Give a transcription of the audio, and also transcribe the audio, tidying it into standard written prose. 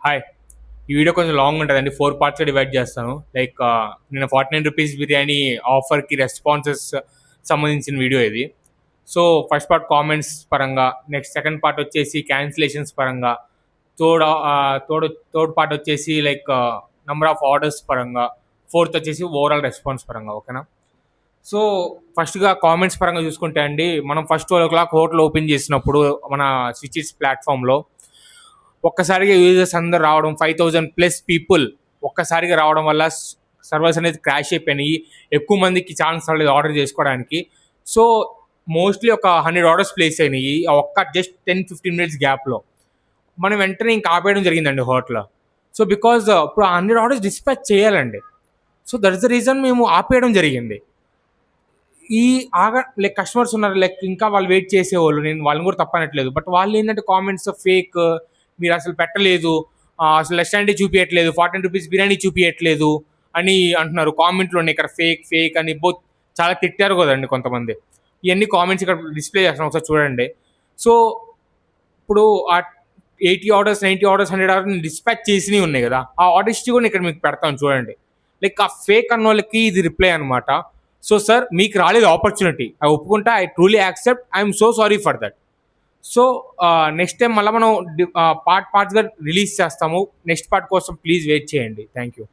Hi. ఈ video కొంచెం long ఉంటుందండి. 4 పార్ట్స్‌గా డివైడ్ చేస్తాను. నిన్న 49 రూపీస్ బిర్యానీ ఆఫర్‌కి రెస్పాన్సెస్ సంబంధించిన వీడియో ఇది. సో, ఫస్ట్ పార్ట్ కామెంట్స్ పరంగా, నెక్స్ట్ సెకండ్ పార్ట్ వచ్చేసి క్యాన్సిలేషన్స్ పరంగా, థర్డ్ పార్ట్ వచ్చేసి నంబర్ ఆఫ్ ఆర్డర్స్ పరంగా, ఫోర్త్ వచ్చేసి ఓవరాల్ రెస్పాన్స్ పరంగా. ఓకేనా? సో, ఫస్ట్‌గా కామెంట్స్ పరంగా చూసుకుంటే అండి, మనం ఫస్ట్ 12:00 హోటల్ ఓపెన్ చేసినప్పుడు మన స్విగ్గీ ప్లాట్‌ఫామ్‌లో ఒక్కసారిగా యూజర్స్ అందరూ రావడం, 5,000+ పీపుల్ ఒక్కసారిగా రావడం వల్ల సర్వర్స్ అనేది క్రాష్ అయిపోయినాయి. ఎక్కువ మందికి ఛాన్స్ రాలేదు ఆర్డర్ చేసుకోవడానికి. సో, మోస్ట్లీ ఒక 100 ఆర్డర్స్ ప్లేస్ అయినాయి. ఆ ఒక్క జస్ట్ 10-15 మినిట్స్ గ్యాప్‌లో. మనం వెంటనే ఇంక ఆపేయడం జరిగిందండి హోటల్. సో, బికాజ్ ఇప్పుడు ఆ 100 ఆర్డర్స్ డిస్పాచ్ చేయాలండి. So, that is the reason మేము ఆపేయడం జరిగింది. ఈ కస్టమర్స్ ఉన్నారు, ఇంకా వాళ్ళు వెయిట్ చేసేవాళ్ళు. నేను వాళ్ళని కూడా తప్పనట్లేదు. బట్ వాళ్ళు ఏంటంటే కామెంట్స్ ఫేక్, మీరు అసలు పెట్టలేదు, అసలు రెస్టారెంటే చూపించట్లేదు, 49 రూపీస్ బిర్యానీ చూపించట్లేదు అని అంటున్నారు. కామెంట్లు ఉన్నాయి ఇక్కడ, ఫేక్ ఫేక్ అని చాలా తిట్టారు కదండి కొంతమంది. ఇవన్నీ కామెంట్స్ ఇక్కడ డిస్ప్లే చేస్తాను, ఒకసారి చూడండి. సో, ఇప్పుడు ఆ 80 ఆర్డర్స్, 90 ఆర్డర్స్, 100 ఆర్డర్స్ డిస్పాచ్ చేసినవి ఉన్నాయి కదా, ఆ ఆర్డర్ హిస్టరీ కూడా ఇక్కడ మీకు పెడతాను చూడండి. ఆ ఫేక్ అన్న వాళ్ళకి ఇది రిప్లై అనమాట. సో సార్, మీకు రాలేదు ఆపర్చునిటీ, అది ఒప్పుకుంటా. I truly accept, I'm so sorry for that. So, next time మళ్ళీ మనం పార్ట్స్గా రిలీజ్ చేస్తాము. నెక్స్ట్ పార్ట్ కోసం ప్లీజ్ వెయిట్ చేయండి. Thank you.